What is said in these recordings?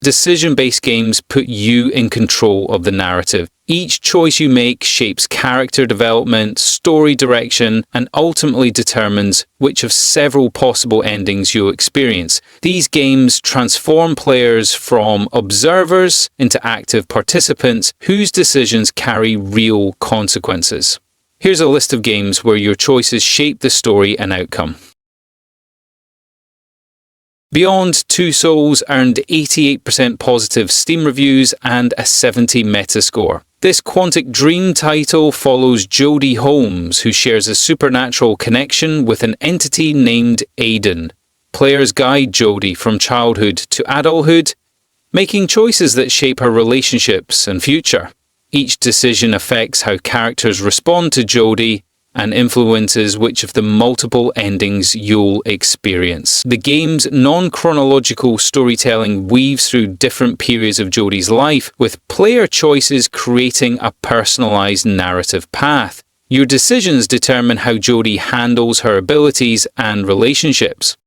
decision-based games put you in control of the narrative. Each choice you make shapes character development, story direction, and ultimately determines which of several possible endings you'll experience. These games transform players from observers into active participants whose decisions carry real consequences. Here's a list of games where your choices shape the story and outcome. Beyond Two Souls earned 88% positive Steam reviews and a 70 Metascore. This Quantic Dream title follows Jodie Holmes, who shares a supernatural connection with an entity named Aiden. Players guide Jodie from childhood to adulthood, making choices that shape her relationships and future. Each decision affects how characters respond to Jodie and influences which of the multiple endings you'll experience. The game's non-chronological storytelling weaves through different periods of Jodie's life, with player choices creating a personalized narrative path. Your decisions determine how Jodie handles her abilities and relationships.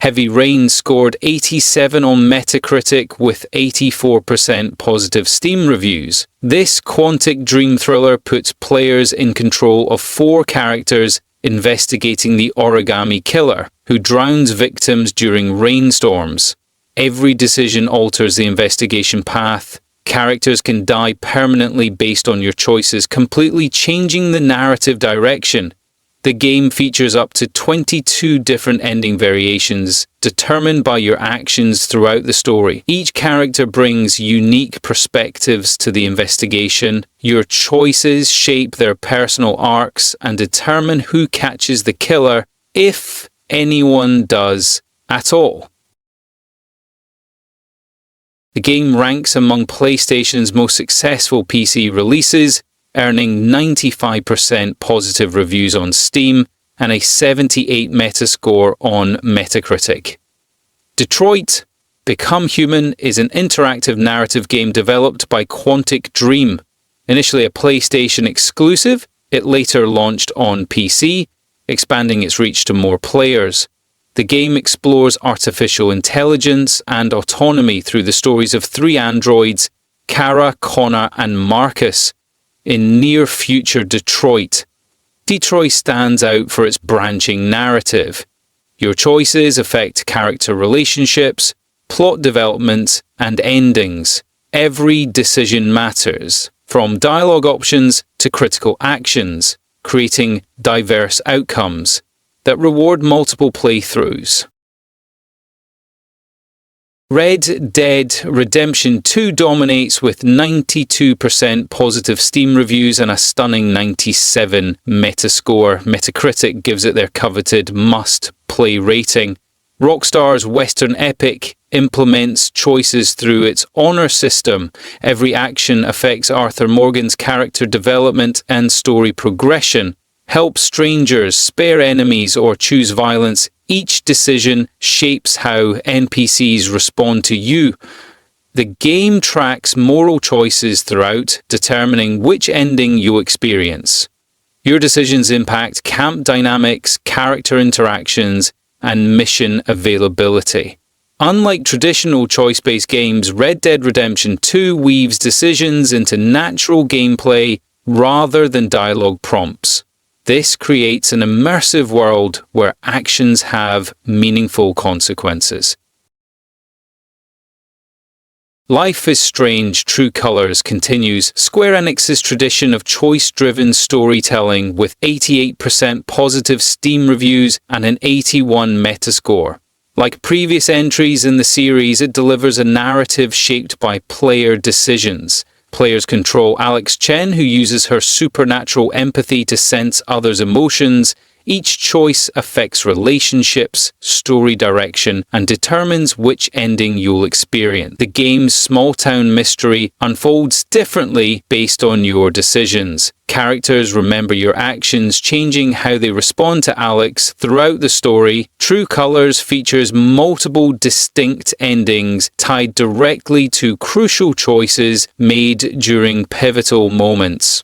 Heavy Rain scored 87 on Metacritic with 84% positive Steam reviews. This Quantic Dream thriller puts players in control of 4 characters investigating the origami killer, who drowns victims during rainstorms. Every decision alters the investigation path. Characters can die permanently based on your choices, completely changing the narrative direction. The game features up to 22 different ending variations, determined by your actions throughout the story. Each character brings unique perspectives to the investigation. Your choices shape their personal arcs and determine who catches the killer, if anyone does at all. The game ranks among PlayStation's most successful PC releases, earning 95% positive reviews on Steam and a 78 Metascore on Metacritic. Detroit: Become Human is an interactive narrative game developed by Quantic Dream. Initially a PlayStation exclusive, it later launched on PC, expanding its reach to more players. The game explores artificial intelligence and autonomy through the stories of 3 androids, Kara, Connor, and Marcus, in near-future Detroit. Detroit stands out for its branching narrative. Your choices affect character relationships, plot development, and endings. Every decision matters, from dialogue options to critical actions, creating diverse outcomes that reward multiple playthroughs. Red Dead Redemption 2 dominates with 92% positive Steam reviews and a stunning 97 Metascore. Metacritic gives it their coveted must-play rating. Rockstar's Western epic implements choices through its honor system. Every action affects Arthur Morgan's character development and story progression. Help strangers, spare enemies, or choose violence. Each decision shapes how NPCs respond to you. The game tracks moral choices throughout, determining which ending you'll experience. Your decisions impact camp dynamics, character interactions, and mission availability. Unlike traditional choice-based games, Red Dead Redemption 2 weaves decisions into natural gameplay rather than dialogue prompts. This creates an immersive world where actions have meaningful consequences. Life is Strange: True Colors continues Square Enix's tradition of choice-driven storytelling with 88% positive Steam reviews and an 81 Metascore. Like previous entries in the series, it delivers a narrative shaped by player decisions. Players control Alex Chen, who uses her supernatural empathy to sense others' emotions. Each choice affects relationships, story direction, and determines which ending you'll experience. The game's small-town mystery unfolds differently based on your decisions. Characters remember your actions, changing how they respond to Alex throughout the story. True Colors features multiple distinct endings tied directly to crucial choices made during pivotal moments.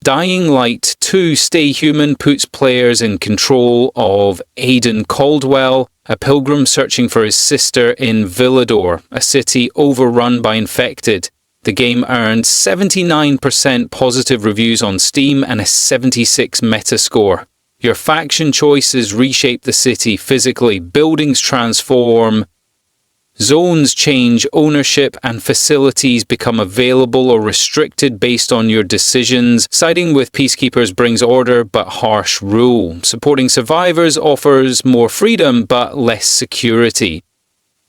Dying Light 2: Stay Human puts players in control of Aiden Caldwell, a pilgrim searching for his sister in Villador, a city overrun by infected. The game earned 79% positive reviews on Steam and a 76 Metascore. Your faction choices reshape the city physically, buildings transform, zones change, ownership and facilities become available or restricted based on your decisions. Siding with peacekeepers brings order but harsh rule. Supporting survivors offers more freedom but less security.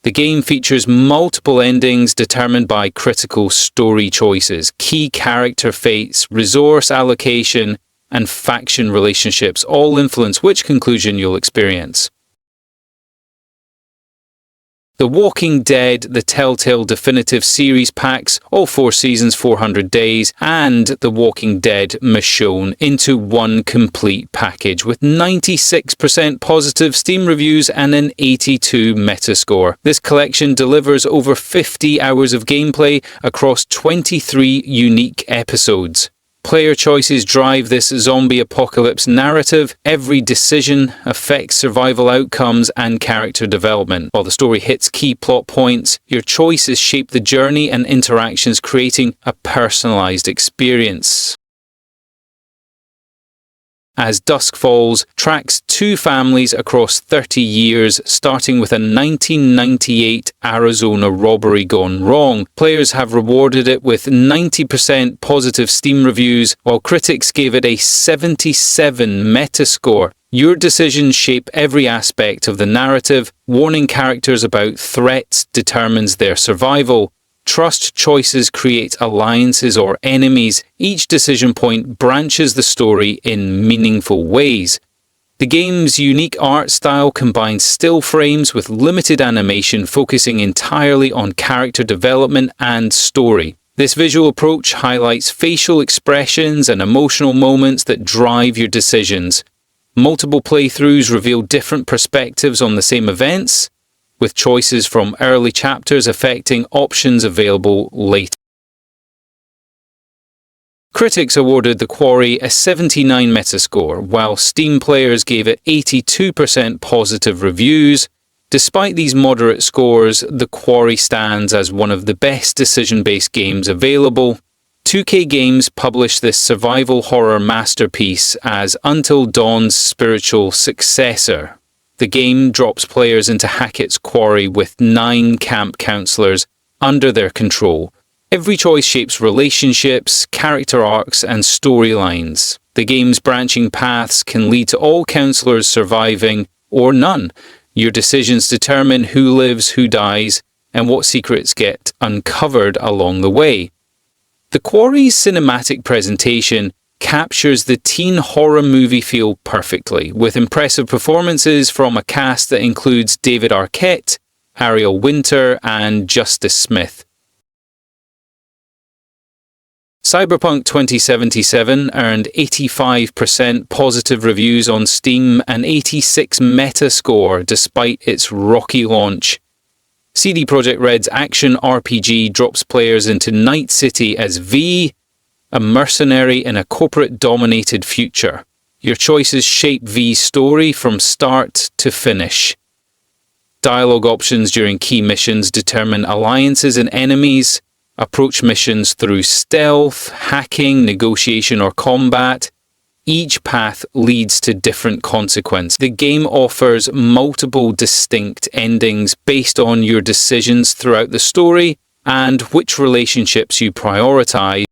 The game features multiple endings determined by critical story choices, key character fates, resource allocation, and faction relationships all influence which conclusion you'll experience. The Walking Dead, the Telltale Definitive Series packs all 4 seasons, 400 days, and The Walking Dead Michonne into one complete package with 96% positive Steam reviews and an 82 Metascore. This collection delivers over 50 hours of gameplay across 23 unique episodes. Player choices drive this zombie apocalypse narrative. Every decision affects survival outcomes and character development. While the story hits key plot points, your choices shape the journey and interactions, creating a personalized experience. As Dusk Falls tracks 2 families across 30 years, starting with a 1998 Arizona robbery gone wrong. Players have rewarded it with 90% positive Steam reviews, while critics gave it a 77 Metascore. Your decisions shape every aspect of the narrative. Warning characters about threats determines their survival. Trust choices create alliances or enemies. Each decision point branches the story in meaningful ways. The game's unique art style combines still frames with limited animation, focusing entirely on character development and story. This visual approach highlights facial expressions and emotional moments that drive your decisions. Multiple playthroughs reveal different perspectives on the same events, with choices from early chapters affecting options available later. Critics awarded The Quarry a 79 Metascore, while Steam players gave it 82% positive reviews. Despite these moderate scores, The Quarry stands as one of the best decision-based games available. 2K Games published this survival horror masterpiece as Until Dawn's spiritual successor. The game drops players into Hackett's Quarry with 9 camp counselors under their control. Every choice shapes relationships, character arcs, and storylines. The game's branching paths can lead to all counselors surviving, or none. Your decisions determine who lives, who dies, and what secrets get uncovered along the way. The Quarry's cinematic presentation captures the teen horror movie feel perfectly, with impressive performances from a cast that includes David Arquette, Ariel Winter, and Justice Smith. Cyberpunk 2077 earned 85% positive reviews on Steam and 86 Metascore despite its rocky launch. CD Projekt Red's action RPG drops players into Night City as V, a mercenary in a corporate-dominated future. Your choices shape V's story from start to finish. Dialogue options during key missions determine alliances and enemies. Approach missions through stealth, hacking, negotiation, or combat. Each path leads to different consequences. The game offers multiple distinct endings based on your decisions throughout the story and which relationships you prioritize.